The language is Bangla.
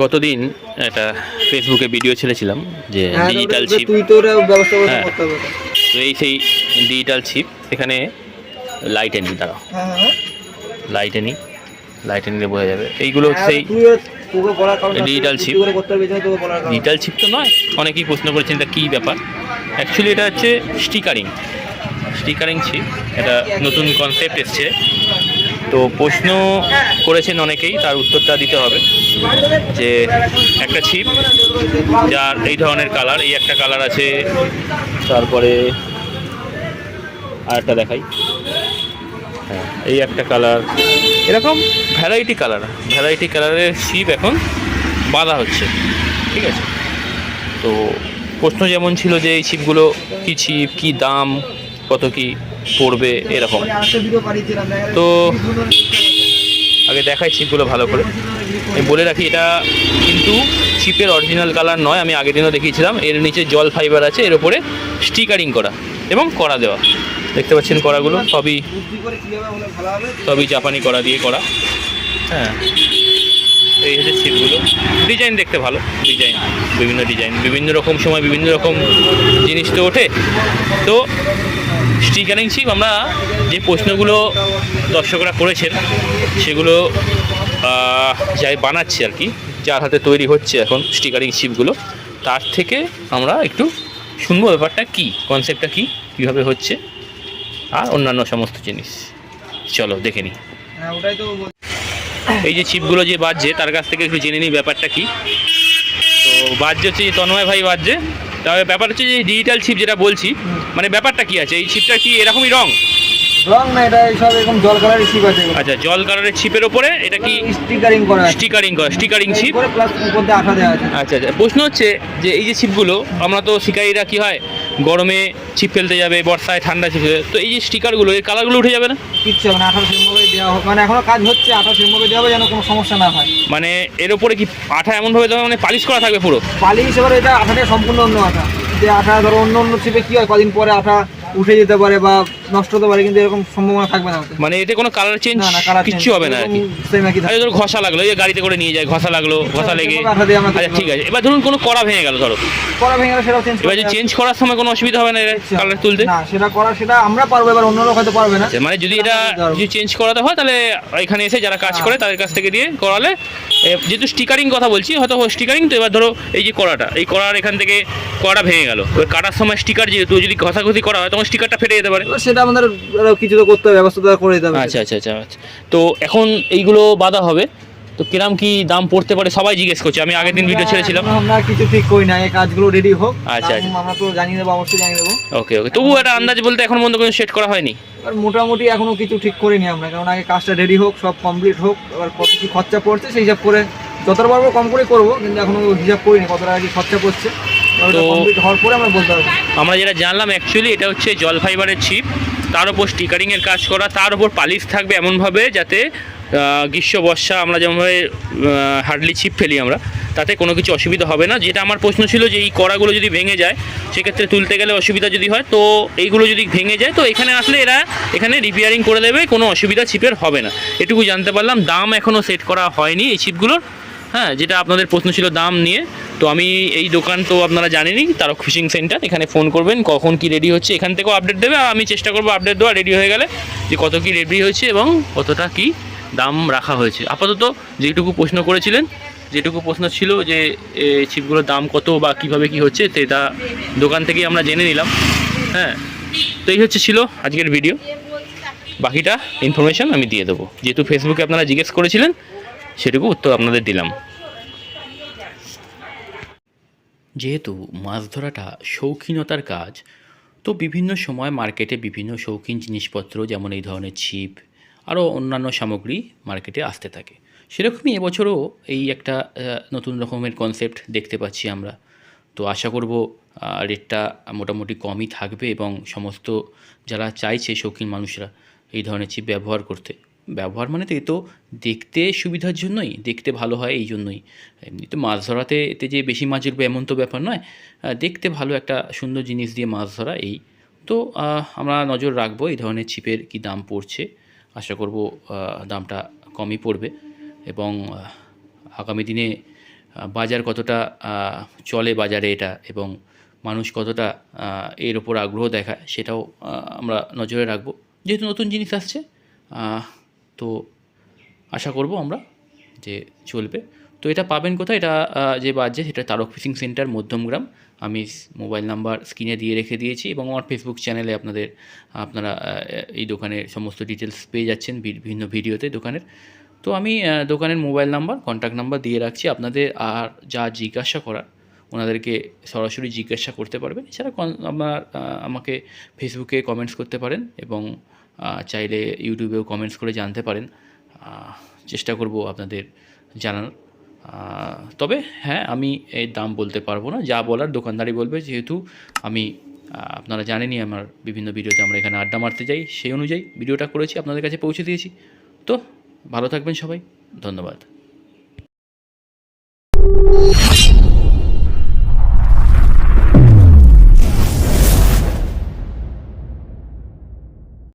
গতদিন একটা ফেসবুকে ভিডিও ছেড়েছিলাম যে ডিজিটাল চিপ, তো এই সেই ডিজিটাল চিপ। এখানে লাইটে নিই, দাঁড়াও লাইটে নিলে বোঝা যাবে। এইগুলো হচ্ছে সেই ডিজিটাল চিপ। ডিজিটাল চিপ তো নয়, অনেকেই প্রশ্ন করেছেন এটা কী ব্যাপার। অ্যাকচুয়ালি এটা হচ্ছে স্টিকারিং চিপ। এটা নতুন কনসেপ্ট এসছে, তো প্রশ্ন করেছেন অনেকেই, তার উত্তরটা দিতে হবে। যে একটা চিপ যার এই ধরনের কালার, এই একটা কালার আছে, তারপরে আরেকটা দেখাই, হ্যাঁ এই একটা কালার, এরকম ভ্যারাইটি কালারের চিপ এখন বাঁধা হচ্ছে, ঠিক আছে। তো প্রশ্ন যেমন ছিল যে এই চিপগুলো কী চিপ, কী দাম, কত কি পড়বে এরকম। তো আগে দেখাই চিপগুলো ভালো করে। আমি বলে রাখি, এটা কিন্তু চিপের অরিজিনাল কালার নয়। আমি আগের দিনও দেখিয়েছিলাম। এর নিচে জল ফাইবার আছে, এর ওপরে স্টিকারিং করা এবং কড়া দেওয়া। দেখতে পাচ্ছেন কড়াগুলো সবই জাপানি কড়া দিয়ে করা। হ্যাঁ, এই হচ্ছে চিপগুলো। ডিজাইন দেখতে ভালো, বিভিন্ন ডিজাইন, বিভিন্ন রকম সময় বিভিন্ন রকম জিনিস তো ওঠে। তো স্টিকারিং চিপ, আমরা যে প্রশ্নগুলো দর্শকরা করেছেন সেগুলো যাই বানাচ্ছি আর কি, যার হাতে তৈরি হচ্ছে এখন স্টিকারিং চিপগুলো, তার থেকে আমরা একটু শুনবো ব্যাপারটা কী, কনসেপ্টটা কী, কীভাবে হচ্ছে, আর অন্যান্য সমস্ত জিনিস। চলো দেখে নিই। এই যে চিপগুলো যে বাজছে তার কাছ থেকে একটু জেনে নিই ব্যাপারটা কী। তো বাজছে হচ্ছে যে তন্ময় ভাই বাজছে। তবে ব্যাপার হচ্ছে যে ডিজিটাল চিপ যেটা বলছি, মানে ব্যাপারটা কী আছে, এই চিপটা কি এরকমই রং না, এটা সব এরকম জল কালারের চিপ আছে। আচ্ছা, জল কালারের চিপের ওপরে এটা কি স্টিকারিং চিপ প্লাস উপরে আঠা দেওয়া আছে। আচ্ছা, প্রশ্ন হচ্ছে যে এই যে চিপগুলো, আমরা তো শিকারীরা কি হয় গরমে ছিপ ফেলতে যাবে, বর্ষায় ঠান্ডা ছিপ ফেলতে, তো এই যে স্টিকারগুলো, এই কালারগুলো উঠে যাবে না? কিচ্ছু হবে না, আঠা সেমভাবে দেওয়া হবে, মানে এখনো কাজ হচ্ছে, আঠা সেমভাবে দেওয়া হবে যেন কোনো সমস্যা না হয়। মানে এর ওপরে কি আঠা এমনভাবে দেওয়া, মানে পালিশ করা থাকবে পুরো? পালিশ, এবার এটা আঠাটা সম্পূর্ণ অন্য আঠা। যে আঠা ধরো অন্য চিপে কি হয়, কদিন পরে আঠা উঠে যেতে পারে বা নষ্ট হতে পারে, কিন্তু এরকম সম্ভাবনা থাকবে না। মানে এতে কোনো কালার চেঞ্জ কিচ্ছু হবে না আর কি? আচ্ছা, ধরো ঘষা লাগলো, এই গাড়িতে করে নিয়ে যায়, ঘষা লেগে, আচ্ছা ঠিক আছে। এবার ধরুন কোনো কড়া ভেঙে গেল, সেটাও চেঞ্জ, এবার চেঞ্জ করার সময় কোনো অসুবিধা হবে না কালার তুলতে? না, সেটা আমরা পারবো, এবার অন্য লোক হয়তো পারবে না। মানে যদি এটা চেঞ্জ করাতে হয় তাহলে এখানে এসে যারা কাজ করে তাদের কাছ থেকে দিয়ে করালে, যেহেতু স্টিকারিং কথা বলছি, হয়তো স্টিকারিং, তো এবার ধরো এই যে কড়াটা, এই কড়ার এখান থেকে কড়া ভেঙে গেল, ওই কাটার সময় স্টিকার যেহেতু যদি ঘষাঘষি করা হয় তখন স্টিকারটা ফেটে যেতে পারে। সেটা আমাদের কিছু তো করতে হবে, ব্যবস্থা করে দিতে হবে। আচ্ছা। তো এখন এইগুলো বাঁধা হবে, তো কিরাম কি দাম পড়তে পারে সবাই জিজ্ঞেস করছে। আমি আগের দিন ভিডিও ছেড়েছিলাম, আমরা কিছু ঠিক করি না, এই কাজগুলো রেডি হোক। আচ্ছা, আমরা তো জানিয়ে দেবো, অবশ্যই জানিয়ে দেবো। ওকে। তবু একটা আন্দাজ বলতে এখন পর্যন্ত কোনো সেট করা হয়নি? আর মোটামুটি এখনো কিছু ঠিক করিনি আমরা, কারণ আগে কাজটা রেডি হোক, সব কমপ্লিট হোক, এবার কত কি খরচা পড়ছে সেই হিসাব করে যতটা পারবো কম করে করবো, কিন্তু এখনো হিসাব করিনি কত টাকা কি খরচা পড়ছে। তো কমপ্লিট হওয়ার পরে আমরা বলতে পারবো। আমরা যেটা জানলাম অ্যাকচুয়ালি এটা হচ্ছে জল ফাইবারের চিপ, তার উপর স্টিকারিংয়ের কাজ করা, তার উপর পালিশ থাকবে এমনভাবে যাতে গ্রীষ্ম বর্ষা আমরা যেমনভাবে হার্ডলি চিপ ফেলি আমরা, তাতে কোনো কিছু অসুবিধা হবে না। যেটা আমার প্রশ্ন ছিল যে এই কড়াগুলো যদি ভেঙে যায় সেক্ষেত্রে তুলতে গেলে অসুবিধা যদি হয়, তো এইগুলো যদি ভেঙে যায় তো এখানে আসলে এরা এখানে রিপেয়ারিং করে দেবে, কোনো অসুবিধা চিপের হবে না, এটুকু জানতে পারলাম। দাম এখনও সেট করা হয়নি এই চিপগুলোর, হ্যাঁ, যেটা আপনাদের প্রশ্ন ছিল দাম নিয়ে। তো আমি এই দোকান তো আপনারা জানেনই, তারক ফিশিং সেন্টার, এখানে ফোন করবেন কখন কি রেডি হচ্ছে, এখান থেকেও আপডেট দেবে, আর আমি চেষ্টা করবো আপডেট দেওয়া রেডি হয়ে গেলে যে কত কি রেডি হয়েছে এবং কতটা কি দাম রাখা হয়েছে। আপাতত যেটুকু প্রশ্ন করেছিলেন, যেটুকু প্রশ্ন ছিল যে চিপগুলোর দাম কত বা কীভাবে কি হচ্ছে, সেটা দোকান থেকেই আমরা জেনে নিলাম। হ্যাঁ, তো এই ছিল আজকের ভিডিও। বাকিটা ইনফরমেশান আমি দিয়ে দেবো, যেহেতু ফেসবুকে আপনারা জিজ্ঞেস করেছিলেন সেটুকু উত্তর আপনাদের দিলাম। যেহেতু মাছ ধরাটা শৌখিনতার কাজ, তো বিভিন্ন সময় মার্কেটে বিভিন্ন শৌখিন জিনিসপত্র যেমন এই ধরনের ছিপ আরও অন্যান্য সামগ্রী মার্কেটে আসতে থাকে। সেরকমই এবছরও এই একটা নতুন রকমের কনসেপ্ট দেখতে পাচ্ছি আমরা। তো আশা করব রেটটা মোটামুটি কমই থাকবে এবং সমস্ত যারা চাইছে শৌখিন মানুষরা এই ধরনের চিপ ব্যবহার করতে, ব্যবহার মানে তো এ তো দেখতে সুবিধার জন্যই, দেখতে ভালো হয় এই জন্যই। এমনি তো মাছ ধরাতে এতে যে বেশি মাছ উঠবে এমন তো ব্যাপার নয়, দেখতে ভালো একটা সুন্দর জিনিস দিয়ে মাছ ধরা এই। তো আমরা নজর রাখবো এই ধরনের ছিপের কী দাম পড়ছে। আশা করব দামটা কমই পড়বে এবং আগামী দিনে বাজার কতটা চলে বাজারে এটা এবং মানুষ কতটা এর ওপর আগ্রহ দেখায় সেটাও আমরা নজরে রাখবো, যেহেতু নতুন জিনিস আসছে। তো আশা করব আমরা যে চলবে। তো এটা পাবেন কোথায়, এটা যে বাজছে সেটা তারক ফিশিং সেন্টার মধ্যমগ্রাম। আমি মোবাইল নাম্বার স্ক্রিনে দিয়ে রেখে দিয়েছি এবং আমার ফেসবুক চ্যানেলে আপনারা এই দোকানের সমস্ত ডিটেলস পেয়ে যাচ্ছেন বিভিন্ন ভিডিওতে দোকানের। তো আমি দোকানের মোবাইল নাম্বার, কন্ট্যাক্ট নাম্বার দিয়ে রাখছি, আপনাদের আর যা জিজ্ঞাসা করার ওনাদেরকে সরাসরি জিজ্ঞাসা করতে পারবেন। এছাড়া আপনার আমাকে ফেসবুকে কমেন্টস করতে পারেন এবং চাইলে ইউটিউবেও কমেন্টস করে জানতে পারেন। চেষ্টা করব আপনাদের জানানোর। তবে হ্যাঁ, আমি এর দাম বলতে পারবো না, যা বলার দোকানদারই বলবে, যেহেতু আমি আপনারা জানেনই আমার বিভিন্ন ভিডিওতে আমরা এখানে আড্ডা মারতে যাই, সেই অনুযায়ী ভিডিওটা করেছি, আপনাদের কাছে পৌঁছে দিয়েছি। তো ভালো থাকবেন সবাই, ধন্যবাদ।